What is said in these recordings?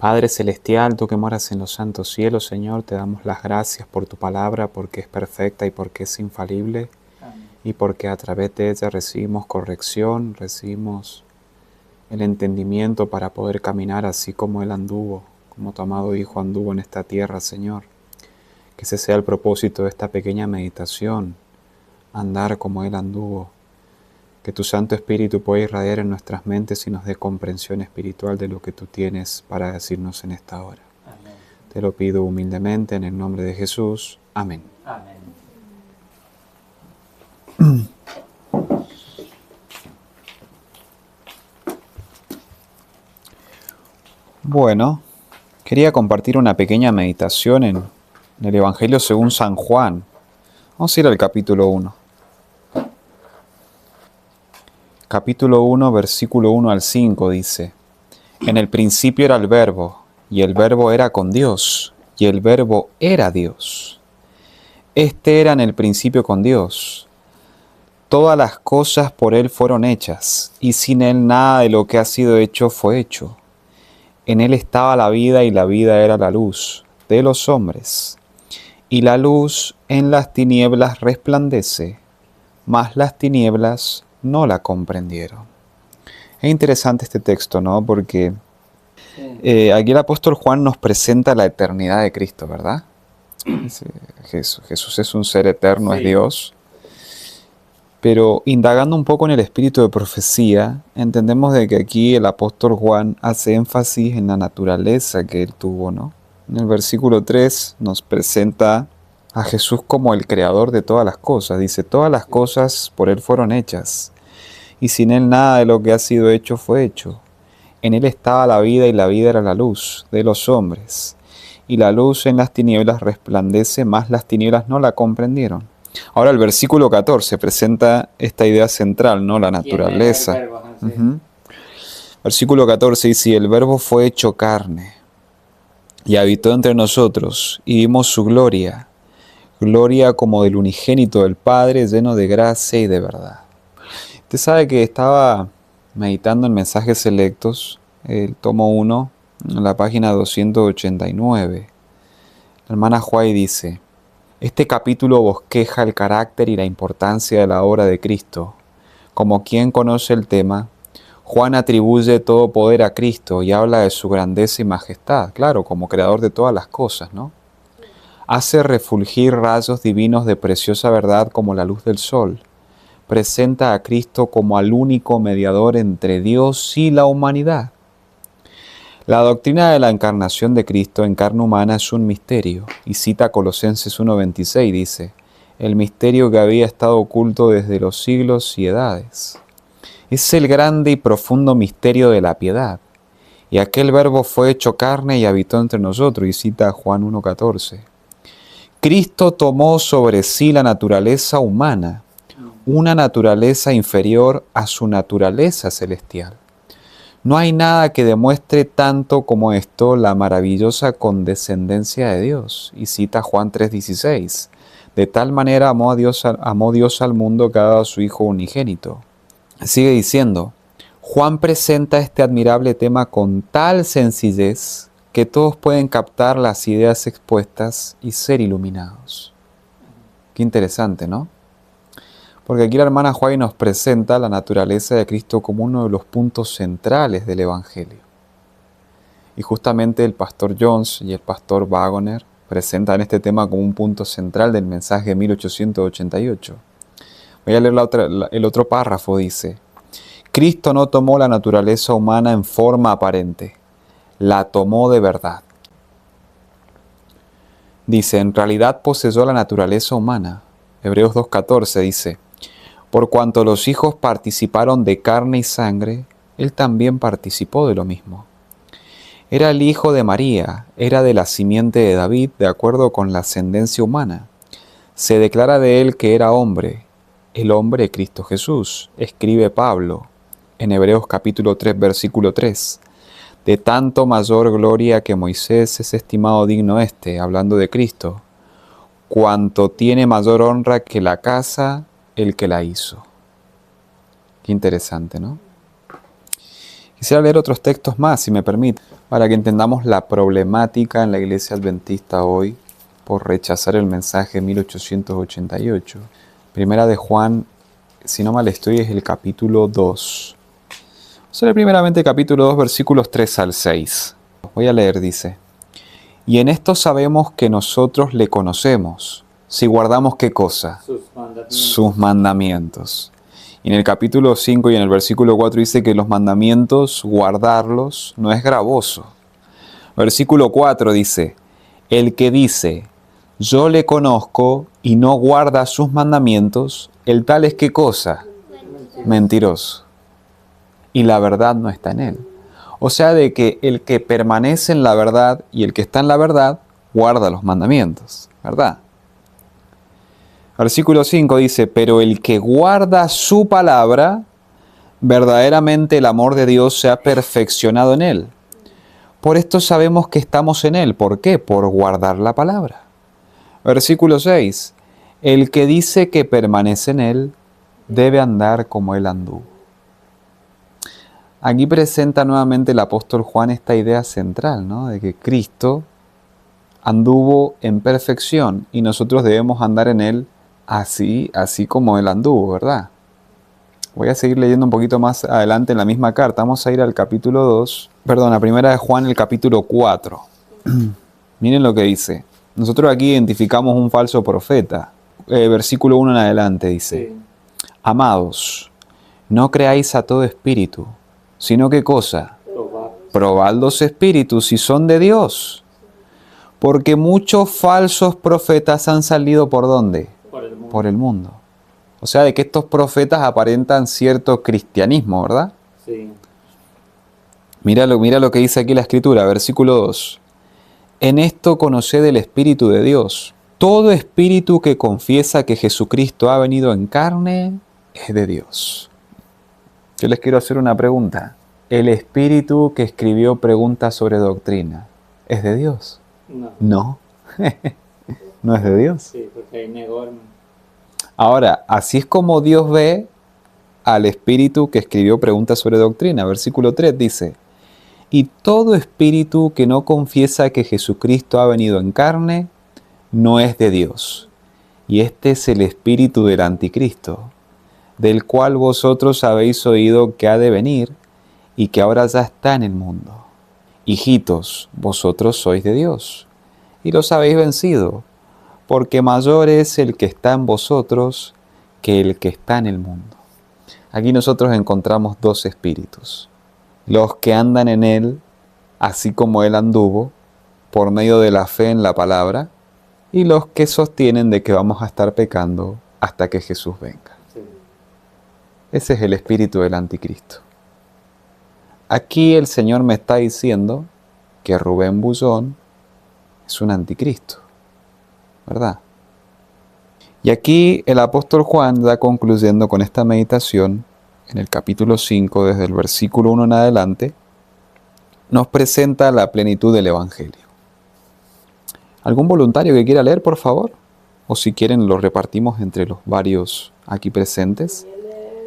Padre Celestial, tú que moras en los santos cielos, Señor, te damos las gracias por tu palabra, porque es perfecta y porque es infalible, y porque a través de ella recibimos corrección, recibimos el entendimiento para poder caminar así como Él anduvo, como tu amado Hijo anduvo en esta tierra, Señor. Que ese sea el propósito de esta pequeña meditación, andar como Él anduvo. Que tu Santo Espíritu pueda irradiar en nuestras mentes y nos dé comprensión espiritual de lo que tú tienes para decirnos en esta hora. Amén. Te lo pido humildemente en el nombre de Jesús. Amén. Amén. Bueno, quería compartir una pequeña meditación en el Evangelio según San Juan. Vamos a ir al capítulo 1. Capítulo 1, versículo 1 al 5 dice: En el principio era el Verbo, y el Verbo era con Dios, y el Verbo era Dios. Este era en el principio con Dios. Todas las cosas por Él fueron hechas, y sin Él nada de lo que ha sido hecho fue hecho. En Él estaba la vida, y la vida era la luz de los hombres. Y la luz en las tinieblas resplandece, mas las tinieblas no la comprendieron. Es interesante este texto, ¿no? Porque aquí el apóstol Juan nos presenta la eternidad de Cristo, ¿verdad? Jesús es un ser eterno, Sí. es Dios. Pero indagando un poco en el espíritu de profecía, entendemos de que aquí el apóstol Juan hace énfasis en la naturaleza que él tuvo, ¿no? En el versículo 3 nos presenta a Jesús como el creador de todas las cosas. Dice, todas las cosas por Él fueron hechas, y sin Él nada de lo que ha sido hecho fue hecho. En Él estaba la vida, y la vida era la luz de los hombres. Y la luz en las tinieblas resplandece, mas las tinieblas no la comprendieron. Ahora el versículo 14 presenta esta idea central, ¿no? La naturaleza. ¿Quién era el Verbo? Sí. Versículo 14 dice, y el Verbo fue hecho carne, y habitó entre nosotros, y vimos su gloria, gloria como del unigénito del Padre, lleno de gracia y de verdad. Usted sabe que estaba meditando en Mensajes Selectos, el tomo 1, en la página 289. La hermana Huay dice, este capítulo bosqueja el carácter y la importancia de la obra de Cristo. Como quien conoce el tema, Juan atribuye todo poder a Cristo y habla de su grandeza y majestad, claro, como creador de todas las cosas, ¿no? Hace refulgir rayos divinos de preciosa verdad como la luz del sol. Presenta a Cristo como al único mediador entre Dios y la humanidad. La doctrina de la encarnación de Cristo en carne humana es un misterio, y cita Colosenses 1:26, dice, el misterio que había estado oculto desde los siglos y edades. Es el grande y profundo misterio de la piedad, y aquel Verbo fue hecho carne y habitó entre nosotros, y cita Juan 1:14. Cristo tomó sobre sí la naturaleza humana, una naturaleza inferior a su naturaleza celestial. No hay nada que demuestre tanto como esto la maravillosa condescendencia de Dios. Y cita Juan 3:16. De tal manera amó Dios al mundo que ha dado a su Hijo unigénito. Sigue diciendo, Juan presenta este admirable tema con tal sencillez que todos pueden captar las ideas expuestas y ser iluminados. Qué interesante, ¿no? Porque aquí la hermana Huay nos presenta la naturaleza de Cristo como uno de los puntos centrales del Evangelio. Y justamente el pastor Jones y el pastor Wagoner presentan este tema como un punto central del mensaje de 1888. Voy a leer el otro párrafo, dice, Cristo no tomó la naturaleza humana en forma aparente, la tomó de verdad. Dice, en realidad poseyó la naturaleza humana. Hebreos 2:14 dice, por cuanto los hijos participaron de carne y sangre, él también participó de lo mismo. Era el hijo de María, era de la simiente de David, de acuerdo con la ascendencia humana. Se declara de él que era hombre, el hombre Cristo Jesús, escribe Pablo, en Hebreos capítulo 3, versículo 3. De tanto mayor gloria que Moisés es estimado digno hablando de Cristo, cuanto tiene mayor honra que la casa el que la hizo. Qué interesante, ¿no? Quisiera leer otros textos más, si me permite, para que entendamos la problemática en la iglesia adventista hoy por rechazar el mensaje 1888. Primera de Juan, si no mal estoy, es el capítulo 2. Vamos a leer primeramente el capítulo 2, versículos 3 al 6. Voy a leer, dice: Y en esto sabemos que nosotros le conocemos, si guardamos ¿qué cosa? Sus mandamientos. Y en el capítulo 5 y en el versículo 4 dice que los mandamientos, guardarlos, no es gravoso. Versículo 4 dice: el que dice, yo le conozco y no guarda sus mandamientos, el tal es ¿qué cosa? Mentiroso. Y la verdad no está en él. O sea, de que el que permanece en la verdad y el que está en la verdad, guarda los mandamientos, ¿verdad? Versículo 5 dice, pero el que guarda su palabra, verdaderamente el amor de Dios se ha perfeccionado en él. Por esto sabemos que estamos en él. ¿Por qué? Por guardar la palabra. Versículo 6, el que dice que permanece en él, debe andar como él anduvo. Aquí presenta nuevamente el apóstol Juan esta idea central, ¿no? De que Cristo anduvo en perfección y nosotros debemos andar en él así como él anduvo, ¿verdad? Voy a seguir leyendo un poquito más adelante en la misma carta. Vamos a ir al capítulo 2, perdón, a primera de Juan, el capítulo 4. Miren lo que dice. Nosotros aquí identificamos un falso profeta. Versículo 1 en adelante dice, sí. Amados, no creáis a todo espíritu, sino ¿qué cosa? Probad los espíritus si son de Dios. Porque muchos falsos profetas han salido ¿por dónde? Por el mundo. O sea, de que estos profetas aparentan cierto cristianismo, ¿verdad? Sí. Mira lo que dice aquí la Escritura, versículo 2. En esto conoced el Espíritu de Dios. Todo espíritu que confiesa que Jesucristo ha venido en carne es de Dios. Yo les quiero hacer una pregunta. ¿El espíritu que escribió preguntas sobre doctrina es de Dios? No. ¿No? ¿No es de Dios? Sí, porque ahí negó. Ahora, así es como Dios ve al espíritu que escribió preguntas sobre doctrina. Versículo 3 dice, y todo espíritu que no confiesa que Jesucristo ha venido en carne, no es de Dios. Y este es el espíritu del anticristo, del cual vosotros habéis oído que ha de venir y que ahora ya está en el mundo. Hijitos, vosotros sois de Dios, y los habéis vencido, porque mayor es el que está en vosotros que el que está en el mundo. Aquí nosotros encontramos dos espíritus. Los que andan en él, así como él anduvo, por medio de la fe en la palabra, y los que sostienen de que vamos a estar pecando hasta que Jesús venga. Sí. Ese es el espíritu del anticristo. Aquí el Señor me está diciendo que Rubén Bullón es un anticristo, ¿verdad? Y aquí el apóstol Juan va concluyendo con esta meditación, en el capítulo 5, desde el versículo 1 en adelante, nos presenta la plenitud del Evangelio. ¿Algún voluntario que quiera leer, por favor? O si quieren, lo repartimos entre los varios aquí presentes. Voy a leer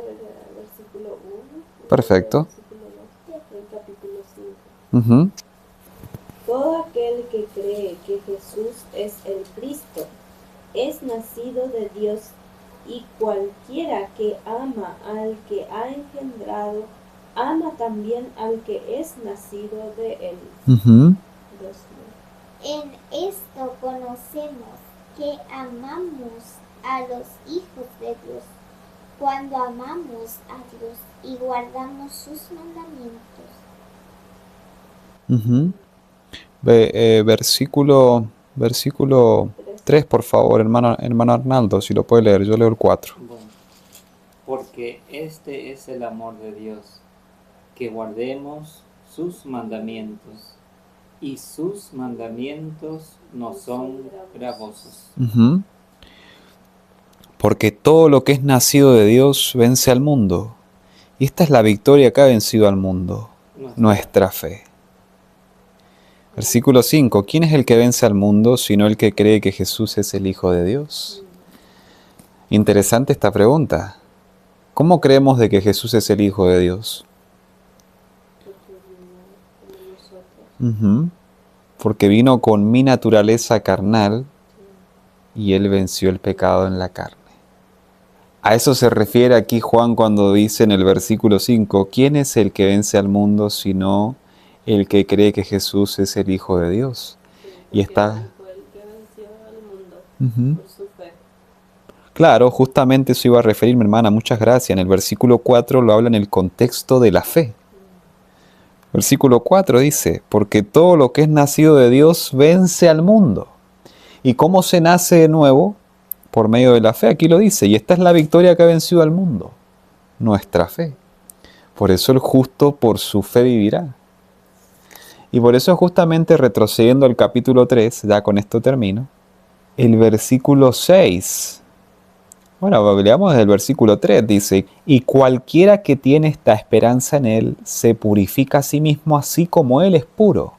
el versículo 1. Perfecto. El versículo 2 del capítulo 5. Todo aquel que cree que Jesús es el Cristo es nacido de Dios, y cualquiera que ama al que ha engendrado, ama también al que es nacido de él. En esto conocemos que amamos a los hijos de Dios, cuando amamos a Dios y guardamos sus mandamientos. Versículo 3, por favor, hermano Arnaldo, si lo puede leer, yo leo el 4. Bueno, porque este es el amor de Dios, que guardemos sus mandamientos, y sus mandamientos no son gravosos. Porque todo lo que es nacido de Dios vence al mundo, y esta es la victoria que ha vencido al mundo, nuestra fe. Versículo 5. ¿Quién es el que vence al mundo, sino el que cree que Jesús es el Hijo de Dios? Interesante esta pregunta. ¿Cómo creemos de que Jesús es el Hijo de Dios? Ujú. Porque vino con mi naturaleza carnal y Él venció el pecado en la carne. A eso se refiere aquí Juan cuando dice en el versículo 5, ¿quién es el que vence al mundo sino el que cree que Jesús es el Hijo de Dios? Y está... Él fue el que venció al mundo Ujú. por su fe. Claro, justamente eso iba a referirme, hermana, muchas gracias. En el versículo 4 lo habla en el contexto de la fe. Versículo 4 dice, porque todo lo que es nacido de Dios vence al mundo. ¿Y cómo se nace de nuevo? Por medio de la fe, aquí lo dice, y esta es la victoria que ha vencido al mundo, nuestra fe. Por eso el justo por su fe vivirá. Y por eso justamente retrocediendo al capítulo 3, ya con esto termino, el versículo 6, bueno, leamos desde el versículo 3, dice, y cualquiera que tiene esta esperanza en Él, se purifica a sí mismo así como Él es puro.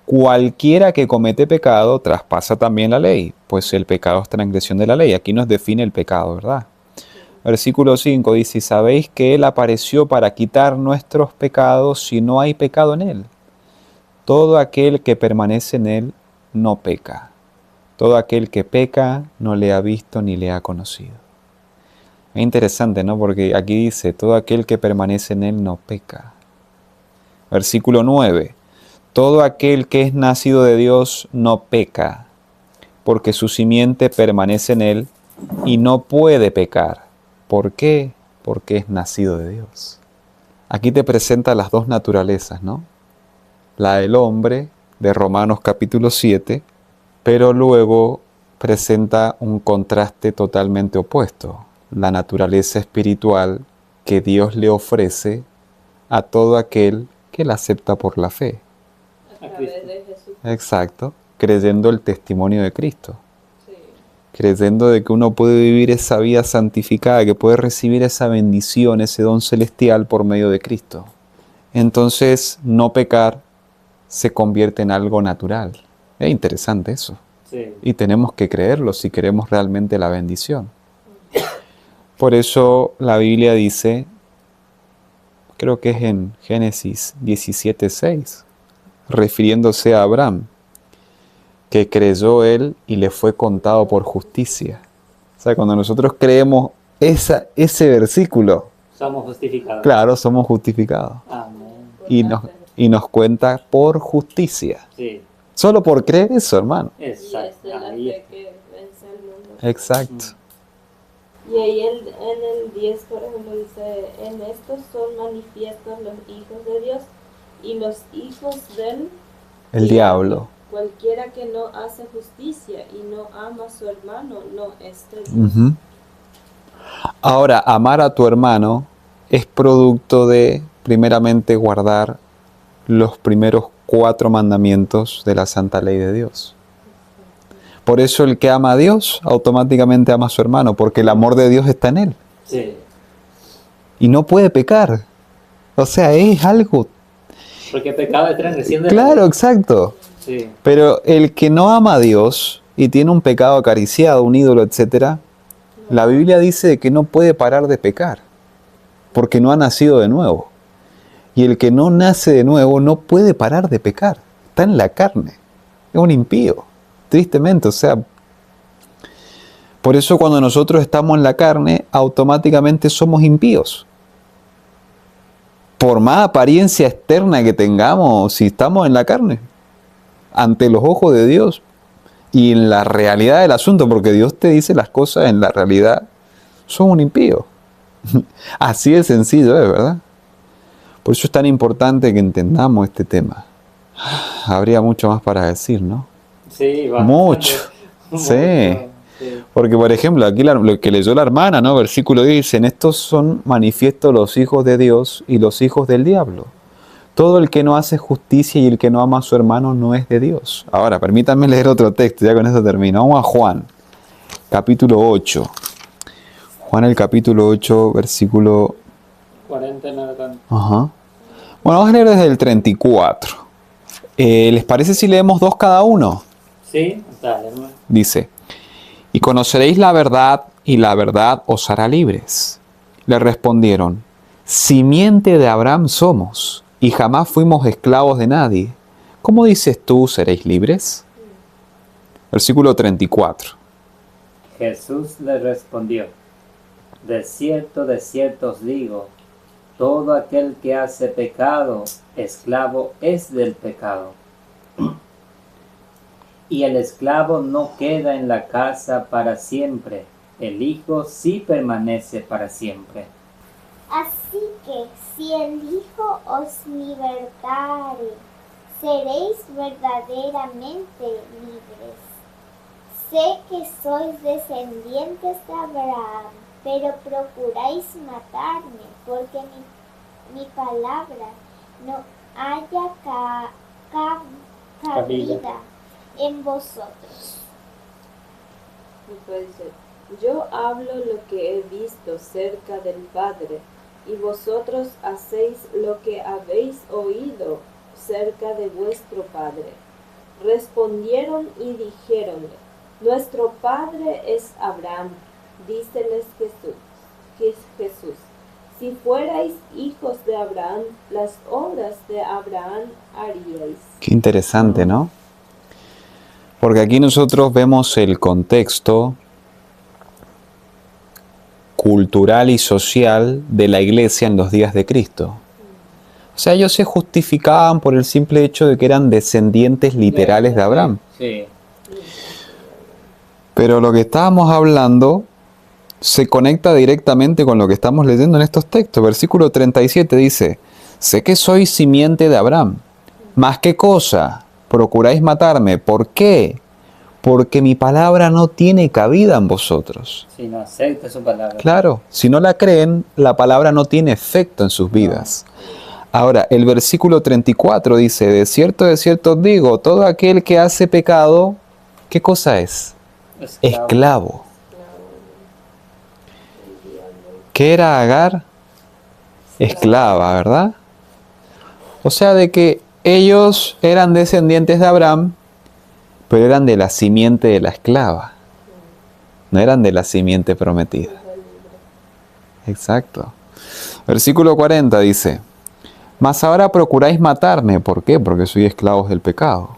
Cualquiera que comete pecado traspasa también la ley, pues el pecado es transgresión de la ley. Aquí nos define el pecado, ¿verdad? Versículo 5 dice, ¿sabéis que Él apareció para quitar nuestros pecados si no hay pecado en Él? Todo aquel que permanece en Él no peca. Todo aquel que peca no le ha visto ni le ha conocido. Es interesante, ¿no? Porque aquí dice, todo aquel que permanece en Él no peca. Versículo 9. Todo aquel que es nacido de Dios no peca, porque su simiente permanece en Él y no puede pecar. ¿Por qué? Porque es nacido de Dios. Aquí te presenta las dos naturalezas, ¿no? La del hombre, de Romanos capítulo 7, pero luego presenta un contraste totalmente opuesto. La naturaleza espiritual que Dios le ofrece a todo aquel que la acepta por la fe. A través de Jesús. Exacto, creyendo el testimonio de Cristo. Sí. Creyendo de que uno puede vivir esa vida santificada, que puede recibir esa bendición, ese don celestial por medio de Cristo. Entonces, no pecar se convierte en algo natural. Es interesante eso. Sí. Y tenemos que creerlo si queremos realmente la bendición. Por eso la Biblia dice, creo que es en Génesis 17:6, refiriéndose a Abraham, que creyó él y le fue contado por justicia. O sea, cuando nosotros creemos ese versículo, Somos justificados. claro, somos justificados. Amén. Y nos cuenta por justicia. Sí, Solo por creer eso, hermano. exacto. Y esta es la Ahí fe está. que vence al mundo. Exacto. Y ahí en el 10, por ejemplo, dice, en estos son manifiestos los hijos de Dios y los hijos del El diablo. Cualquiera que no hace justicia y no ama a su hermano no es de Dios. Ujú. Ahora, amar a tu hermano es producto de, primeramente, guardar los primeros 4 mandamientos de la santa ley de Dios. Por eso el que ama a Dios automáticamente ama a su hermano, porque el amor de Dios está en él. Sí, Y no puede pecar. O sea, es algo... porque pecado es transgresión de la Claro, ley. exacto. Sí, Pero el que no ama a Dios y tiene un pecado acariciado, un ídolo, etc., la Biblia dice que no puede parar de pecar, porque no ha nacido de nuevo. Y el que no nace de nuevo no puede parar de pecar. Está en la carne. Es un impío. Tristemente, o sea... Por eso cuando nosotros estamos en la carne, automáticamente somos impíos. Por más apariencia externa que tengamos, si estamos en la carne, ante los ojos de Dios y en la realidad del asunto, porque Dios te dice las cosas en la realidad, sos un impío. Así de sencillo es, ¿verdad? Por eso es tan importante que entendamos este tema. Habría mucho más para decir, ¿no? sí, bastante. Mucho. Sí. Sí. Porque, por ejemplo, aquí lo que leyó la hermana, ¿no? Versículo 10 dice, en estos son manifiestos los hijos de Dios y los hijos del diablo. Todo el que no hace justicia y el que no ama a su hermano no es de Dios. Ahora, permítanme leer otro texto, ya con eso termino. Vamos a Juan, capítulo 8. Juan, el capítulo 8, versículo... 40 no era tanto. Ajá. Bueno, vamos a leer desde el 34. ¿Les parece si leemos 2 cada uno? Sí, dale, hermano. Dice, y conoceréis la verdad, y la verdad os hará libres. Le respondieron, simiente de Abraham somos, y jamás fuimos esclavos de nadie. ¿cómo dices tú seréis libres? Versículo 34. Jesús le respondió, de cierto os digo, todo aquel que hace pecado, esclavo es del pecado. Y el esclavo no queda en la casa para siempre, el Hijo sí permanece para siempre. Así que si el Hijo os libertare, seréis verdaderamente libres. Sé que sois descendientes de Abraham, pero procuráis matarme, porque mi palabra no haya cabida en vosotros. Entonces dice, yo hablo lo que he visto cerca del Padre, y vosotros hacéis lo que habéis oído cerca de vuestro Padre. Respondieron y dijeronle, nuestro Padre es Abraham. Díceles Jesús, si fuerais hijos de Abraham, las obras de Abraham haríais. Qué interesante, ¿no? Porque aquí nosotros vemos el contexto cultural y social de la iglesia en los días de Cristo. O sea, ellos se justificaban por el simple hecho de que eran descendientes literales de Abraham. Sí. Pero lo que estábamos hablando se conecta directamente con lo que estamos leyendo en estos textos. Versículo 37 dice, sé que sois simiente de Abraham. ¿Más qué cosa? Procuráis matarme. ¿Por qué? Porque mi palabra no tiene cabida en vosotros. Si no acepta su palabra. Claro, si no la creen, la palabra no tiene efecto en sus vidas. Ahora, el versículo 34 dice, de cierto os digo, todo aquel que hace pecado, ¿qué cosa es? Esclavo. ¿Qué era Agar? Esclava, ¿verdad? O sea, de que ellos eran descendientes de Abraham, pero eran de la simiente de la esclava. No eran de la simiente prometida. Exacto. Versículo 40 dice, mas ahora procuráis matarme. ¿Por qué? Porque soy esclavos del pecado.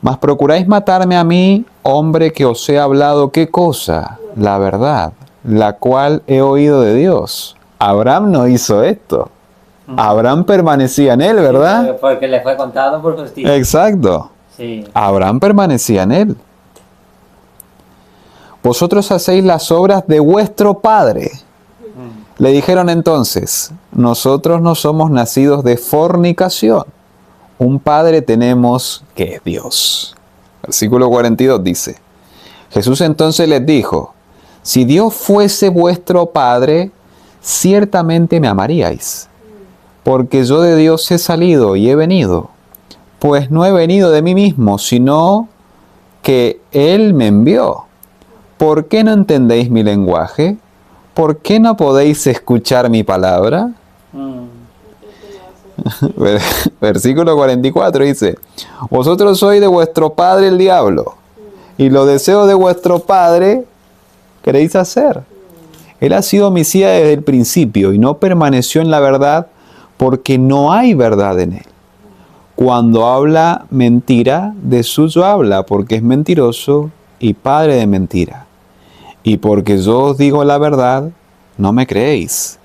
Mas procuráis matarme a mí, hombre que os he hablado, ¿qué cosa? La verdad, la cual he oído de Dios. Abraham no hizo esto. Abraham permanecía en él, ¿verdad? Porque le fue contado por justicia. Exacto. Sí. Abraham permanecía en él. Vosotros hacéis las obras de vuestro padre. Le dijeron entonces, nosotros no somos nacidos de fornicación. Un padre tenemos que es Dios. Versículo 42 dice, Jesús entonces les dijo, si Dios fuese vuestro padre, ciertamente me amaríais, porque yo de Dios he salido y he venido, pues no he venido de mí mismo, sino que Él me envió. ¿Por qué no entendéis mi lenguaje? ¿Por qué no podéis escuchar mi palabra? Versículo 44 dice, vosotros sois de vuestro padre el diablo, y los deseos de vuestro padre queréis hacer. Él ha sido homicida desde el principio y no permaneció en la verdad porque no hay verdad en él. Cuando habla mentira, de suyo habla porque es mentiroso y padre de mentira. Y porque yo os digo la verdad, no me creéis.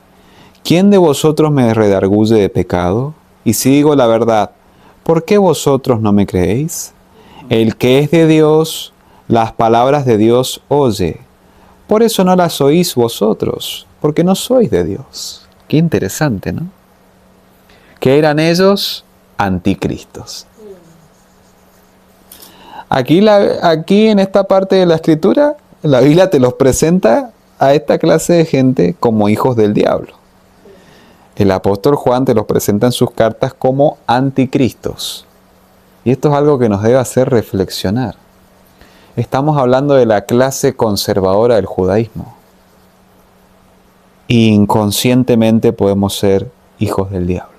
¿Quién de vosotros me redarguye de pecado? Y si digo la verdad, ¿por qué vosotros no me creéis? El que es de Dios, las palabras de Dios oye. Por eso no las oís vosotros, porque no sois de Dios. Qué interesante, ¿no? ¿Qué eran ellos? Anticristos. Aquí en esta parte de la Escritura, la Biblia te los presenta a esta clase de gente como hijos del diablo. El apóstol Juan te los presenta en sus cartas como anticristos. Y esto es algo que nos debe hacer reflexionar. Estamos hablando de la clase conservadora del judaísmo. Inconscientemente podemos ser hijos del diablo.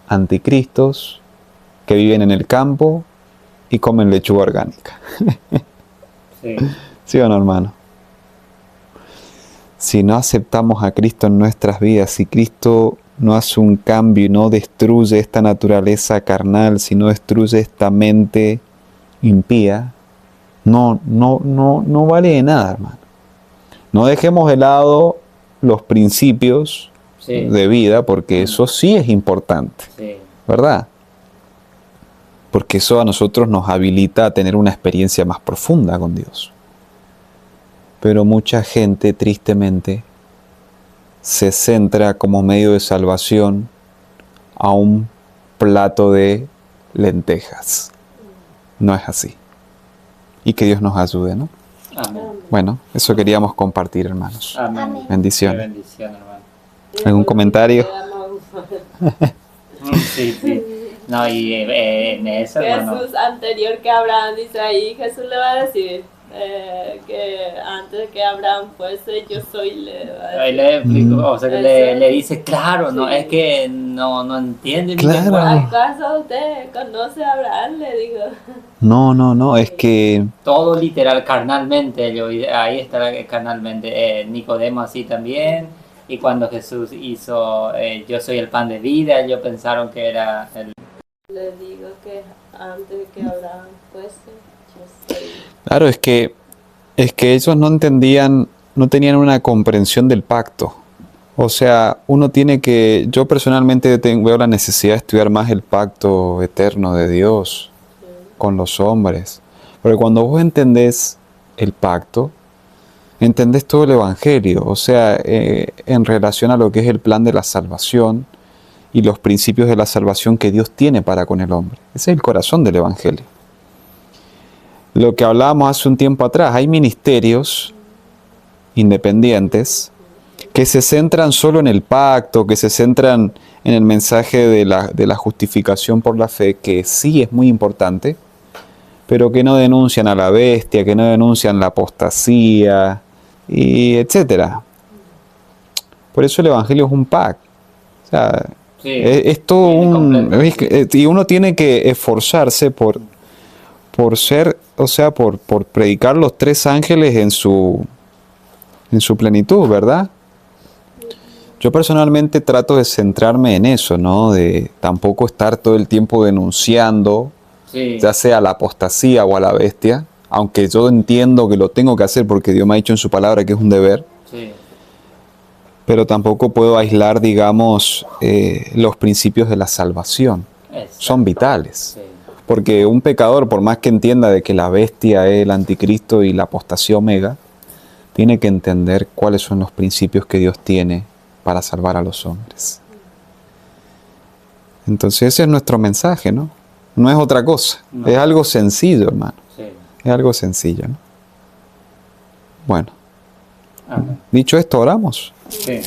Anticristos que viven en el campo y comen lechuga orgánica. Sí. ¿Sí o no, hermano? Si no aceptamos a Cristo en nuestras vidas, si Cristo no hace un cambio y no destruye esta naturaleza carnal, sino destruye esta mente impía, no vale de nada, hermano. No dejemos de lado los principios Sí. de vida, porque eso sí es importante, Sí. ¿verdad? Porque eso a nosotros nos habilita a tener una experiencia más profunda con Dios. Pero mucha gente, tristemente, se centra como medio de salvación a un plato de lentejas. No es así. Y que Dios nos ayude, ¿no? Amén. Bueno, eso queríamos compartir, hermanos. Amén. Amén. Qué Bendiciones. bendición, hermano. ¿Algún comentario? Sí, sí. No, y en eso, hermano. Jesús anterior que Abraham dice ahí, Jesús le va a decir que antes que Abraham fuese, yo soy, le va a Ahí decir. le explico, o sea que Eso. le dice, claro, no, Sí. es que no entiende mi Claro. lenguaje. ¿Acaso usted conoce a Abraham? Le digo. No, es que Todo literal, carnalmente, ahí está carnalmente. Nicodemo así también. Y cuando Jesús hizo yo soy el pan de vida, ellos pensaron que era el... Le digo que antes que Abraham fuese, yo soy. claro, es que ellos no entendían, no tenían una comprensión del pacto. O sea, uno tiene que, yo personalmente veo la necesidad de estudiar más el pacto eterno de Dios con los hombres. Porque cuando vos entendés el pacto, entendés todo el evangelio. O sea, en relación a lo que es el plan de la salvación y los principios de la salvación que Dios tiene para con el hombre. Ese es el corazón del evangelio. Lo que hablábamos hace un tiempo atrás, hay ministerios independientes que se centran solo en el pacto, que se centran en el mensaje de la justificación por la fe, que sí es muy importante, pero que no denuncian a la bestia, que no denuncian la apostasía, y etcétera. Por eso el Evangelio es un pack. O sea, Sí, es todo bien completo. y uno tiene que esforzarse por ser, o sea, por predicar los tres ángeles en su plenitud, ¿verdad? Yo personalmente trato de centrarme en eso, ¿no? De tampoco estar todo el tiempo denunciando, Sí, ya sea a la apostasía o a la bestia, aunque yo entiendo que lo tengo que hacer porque Dios me ha dicho en su palabra que es un deber, sí, pero tampoco puedo aislar, digamos, los principios de la salvación. exacto. Son vitales. Sí, Porque un pecador, por más que entienda de que la bestia es el anticristo y la apostasía omega, tiene que entender cuáles son los principios que Dios tiene para salvar a los hombres. Entonces ese es nuestro mensaje, ¿no? No es otra cosa. No. Es algo sencillo, hermano. sí. Es algo sencillo, ¿no? Bueno, Amén. dicho esto, oramos. Sí.